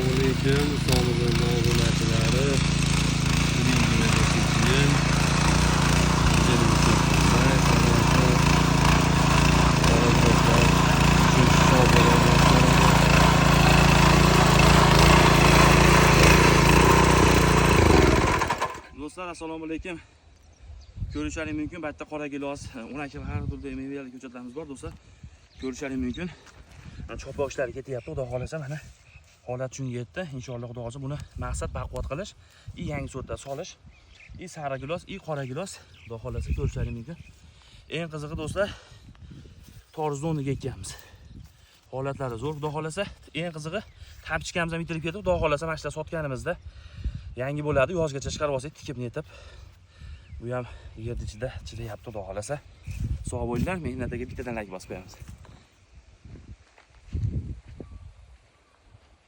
Assalomualaikum, sog'lig'im obunachilar. Do'stlar, assalomu alaykum. Ko'rishingiz mumkin, bu yerda qora gilos, 12 har turli mevali ko'chatlarimiz bor do'stlar. Ko'rishingiz mumkin. Chopa ishlari ketyapti, xudo xolasa mana holat shunga yetdi. Inshaalloh xudo xolasa buni maqsad baquvvat qilish, yangi sortda solish, sara gilos, qora gilos, xudo xolasa ko'rishingiz mumkin. Eng qizig'i do'stlar, tor zonaga ekanmiz. Holatlari zo'r, xudo xolasa. Eng qizig'i, tapchikamiz ham bitirib ketdi, xudo xolasa mana shular sotganimizda yangi bo'ladi, yozgacha chiqarib olsak, tikib netib. Bu ham yer ichida chilayapti, xudo xolasa. Sog' bo'linglar, mehnatiga bittadan like bosib qo'yamiz.